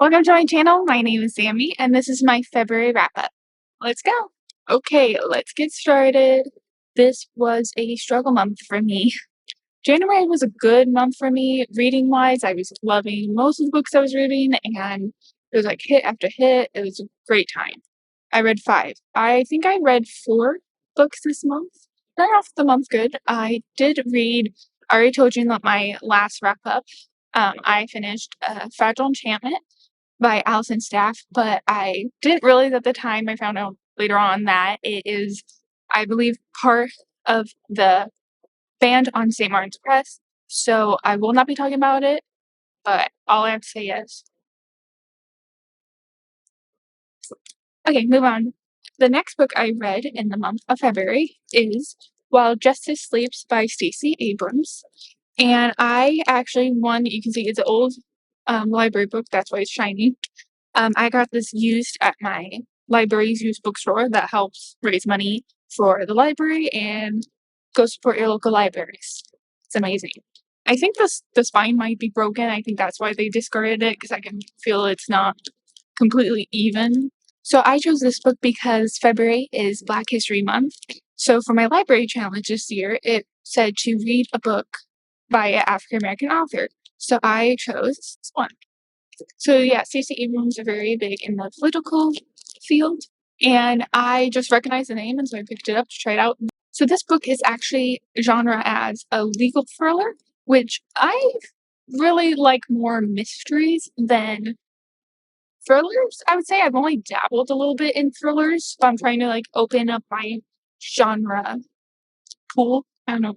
Welcome to my channel. My name is Sami, and this is my February wrap-up. Let's go! Okay, let's get started. This was a struggle month for me. January was a good month for me, reading-wise. I was loving most of the books I was reading, and it was like hit after hit. It was a great time. I read 5. I think I read 4 books this month. Started off the month good. I did read, I already told you in my last wrap-up, I finished Fragile Enchantment by Allison Staff, but I didn't realize at the time. I found out later on that it is, I believe, part of the band on St. Martin's Press, so I will not be talking about it, but all I have to say is, okay, move on. The next book I read in the month of February is While Justice Sleeps by Stacey Abrams, and I actually, you can see it's an old library book, that's why it's shiny. I got this used at my library's used bookstore that helps raise money for the library and go support your local libraries. It's amazing. I think the spine might be broken. I think that's why they discarded it, because I can feel it's not completely even. So I chose this book because February is Black History Month. So for my library challenge this year, it said to read a book by an African American author. So I chose this one. So yeah, Stacey Abrams are very big in the political field, and I just recognized the name, and so I picked it up to try it out. So this book is actually genre as a legal thriller, which I really like more mysteries than thrillers. I would say I've only dabbled a little bit in thrillers, but I'm trying to like open up my genre pool. I don't know,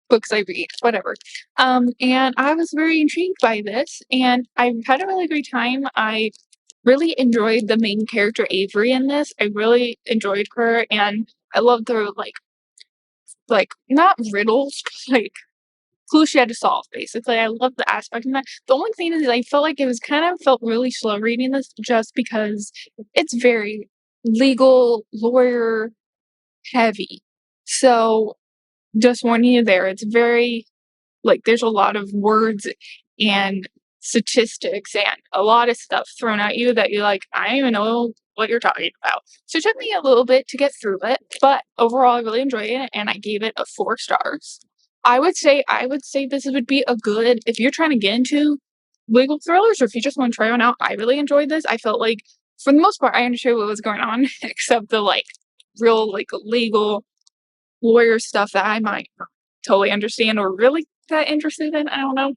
books I read, whatever. And I was very intrigued by this, and I had a really great time. I really enjoyed the main character Avery in this. I really enjoyed her, and I loved her like not riddles, but like clues she had to solve. Basically, I love the aspect of that. The only thing is, I felt like it was felt really slow reading this, just because it's very legal lawyer heavy. So just warning you there, it's very like there's a lot of words and statistics and a lot of stuff thrown at you that you're like, I don't even know what you're talking about. So it took me a little bit to get through it, but overall I really enjoyed it, and I gave it a 4 stars. I would say this would be a good, if you're trying to get into legal thrillers, or if you just want to try one out. I really enjoyed this. I felt like for the most part I understood what was going on, except the like real like legal lawyer stuff that I might not totally understand or really that interested in. I don't know.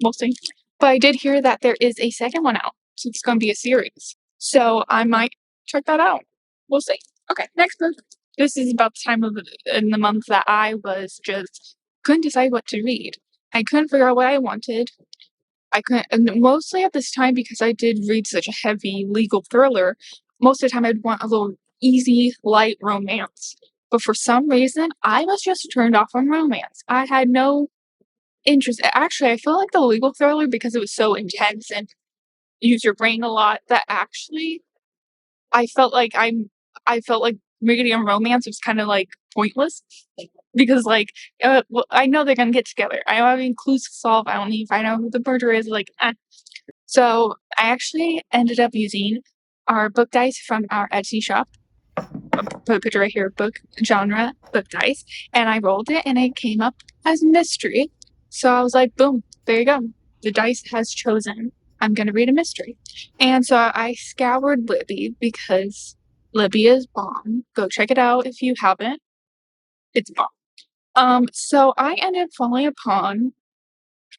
We'll see. But I did hear that there is a second one out. So it's going to be a series. So I might check that out. We'll see. Okay, next book. This is about the time in the month that I was just couldn't decide what to read. I couldn't figure out what I wanted. I couldn't, and mostly at this time, because I did read such a heavy legal thriller, most of the time I'd want a little easy, light romance. But for some reason, I was just turned off on romance. I had no interest. Actually, I feel like the legal thriller, because it was so intense and use your brain a lot, that actually I felt like reading a romance was kind of like pointless, because like well, I know they're gonna get together. I don't have any clues to solve. I don't need to find out who the murderer is. So I actually ended up using our book dice from our Etsy shop. I'll put a picture right here, book genre, book dice, and I rolled it, and it came up as mystery. So I was like, boom, there you go. The dice has chosen. I'm going to read a mystery. And so I scoured Libby, because Libby is bomb. Go check it out if you haven't. It's bomb. So I ended up falling upon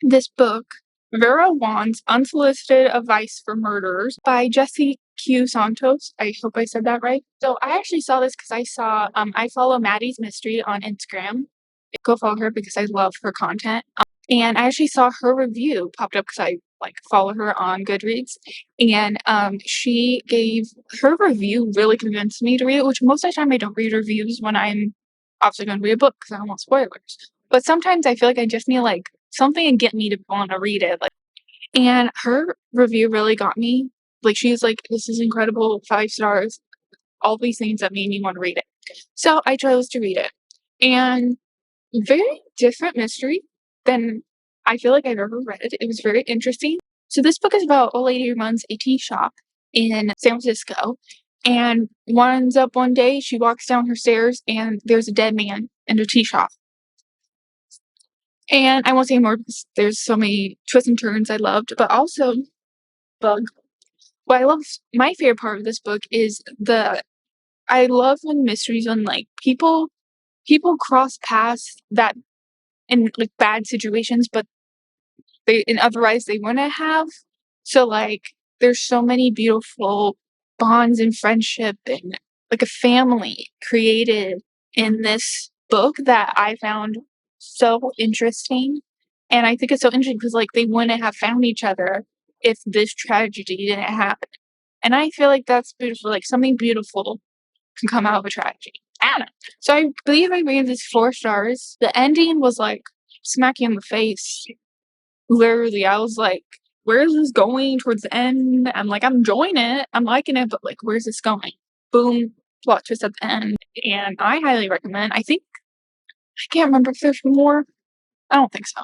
this book, Vera Wong's Unsolicited Advice for Murderers by Jesse Q Santos. I hope I said that right. So I actually saw this because I follow Maddie's Mystery on Instagram. Go follow her because I love her content. And I actually saw her review popped up because I follow her on Goodreads, and she gave her review really convinced me to read it, which most of the time I don't read reviews when I'm obviously going to read a book because I don't want spoilers. But sometimes I feel like I just need something to get me to want to read it. And her review really got me. She's like, this is incredible, 5 stars, all these things that made me want to read it. So I chose to read it. And very different mystery than I feel like I've ever read. It was very interesting. So this book is about a lady who runs a tea shop in San Francisco, and one day she walks down her stairs and there's a dead man in the tea shop. And I won't say more because there's so many twists and turns I loved, but also bug. What I love, my favorite part of this book is I love when mysteries when like people cross paths that in like bad situations, but otherwise they wouldn't have. So like there's so many beautiful bonds and friendship and like a family created in this book that I found so interesting. And I think it's so interesting because like they wouldn't have found each other if this tragedy didn't happen. And I feel like that's beautiful. Like something beautiful can come out of a tragedy. I don't know. So I believe I rated this 4 stars. The ending was like smack you in the face. Literally, I was like, where is this going towards the end? I'm like, I'm enjoying it. I'm liking it, but like, where's this going? Boom, plot twist at the end. And I highly recommend. I can't remember if there's more. I don't think so.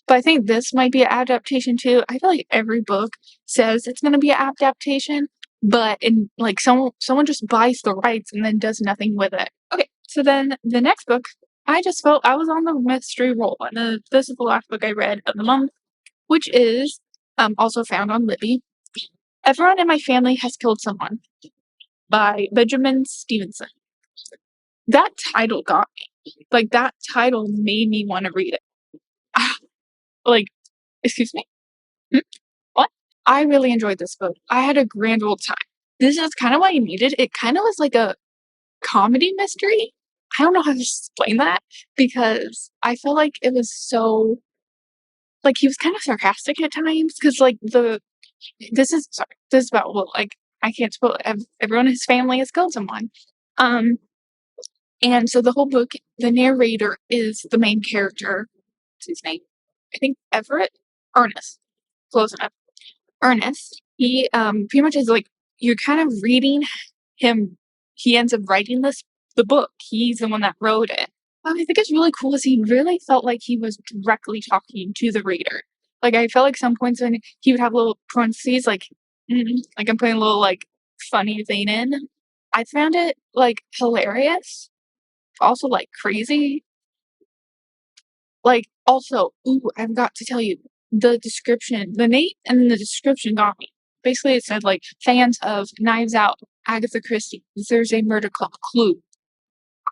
But I think this might be an adaptation too. I feel like every book says it's gonna be an adaptation, but in like someone just buys the rights and then does nothing with it. Okay, so then the next book, I just felt I was on the mystery roll, and this is the last book I read of the month, which is also found on Libby. Everyone in My Family Has Killed Someone by Benjamin Stevenson. That title got me. Like that title made me want to read it. Like, excuse me. Hmm? What? I really enjoyed this book. I had a grand old time. This is kind of what I needed. It kind of was like a comedy mystery. I don't know how to explain that because I felt like it was so like he was kind of sarcastic at times because like this is about well like I can't spoil everyone in his family has killed someone. Um and so the whole book, the narrator is the main character. What's his name? I think Everett? Ernest. Close enough. Ernest. He pretty much is like you're kind of reading him. He ends up writing the book. He's the one that wrote it. I think it's really cool because he really felt like he was directly talking to the reader. Like I felt like some points when he would have little parentheses like I'm putting a little like funny thing in. I found it like hilarious, also like crazy. Like also, ooh, I've got to tell you, the description, the name and then the description got me. Basically it said like fans of Knives Out, Agatha Christie, There's a Murder Clue.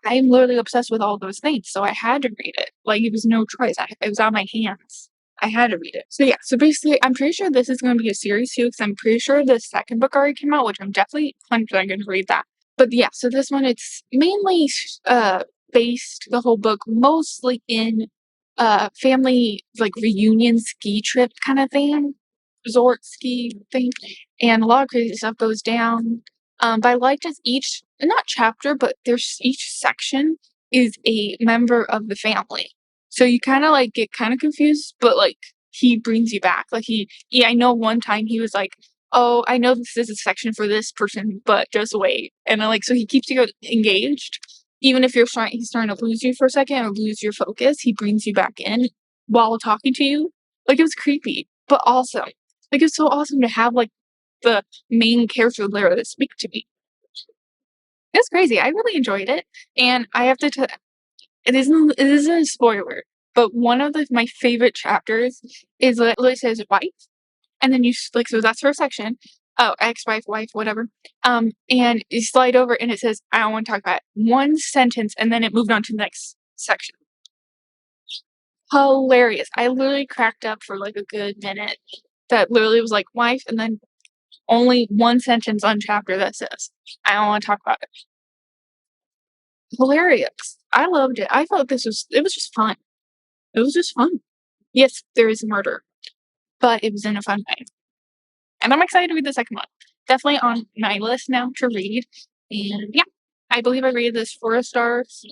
I'm literally obsessed with all those things, so I had to read it. Like it was no choice. It was on my hands. I had to read it. So yeah, so basically I'm pretty sure this is gonna be a series too, because I'm pretty sure the second book already came out, which I'm definitely 100% gonna read that. But yeah, so this one it's mainly based the whole book mostly in family like reunion ski trip kind of thing. Resort ski thing. And a lot of crazy stuff goes down. But I liked as each not chapter, but there's each section is a member of the family. So you kind of like get kind of confused, but like he brings you back. Like I know one time he was like, "Oh, I know this is a section for this person, but just wait." And like so he keeps you engaged, even if he's trying to lose you for a second or lose your focus. He brings you back in while talking to you. Like it was creepy, but awesome. Like it's so awesome to have like the main character literally speak to me. It's crazy. I really enjoyed it, and I have to tell it isn't a spoiler, but one of my favorite chapters is literally says wife, and then like so that's her section. Oh, ex-wife, wife, whatever. And you slide over and it says, I don't want to talk about it. One sentence, and then it moved on to the next section. Hilarious. I literally cracked up for like a good minute. That literally was like wife, and then only one sentence on chapter that says, I don't want to talk about it. Hilarious. I loved it. I felt it was just fun. It was just fun. Yes, there is murder, but it was in a fun way. And I'm excited to read the second one. Definitely on my list now to read. And yeah, I believe I rated this 4 stars.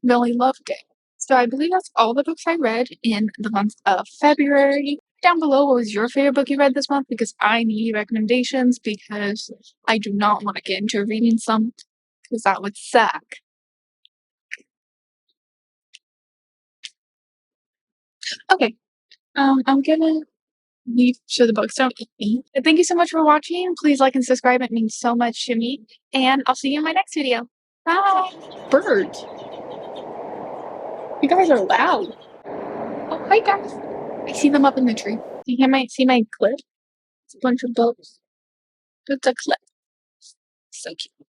Really loved it. So I believe that's all the books I read in the month of February. Down below, what was your favorite book you read this month? Because I need recommendations because I do not want to get into a reading slump because that would suck. Okay, I'm gonna leave so the bugs don't eat me. But thank you so much for watching. Please like and subscribe. It means so much to me. And I'll see you in my next video. Bye. Birds. You guys are loud. Oh, hi guys. I see them up in the tree. You might see my clip. It's a bunch of bugs. It's a clip. So cute.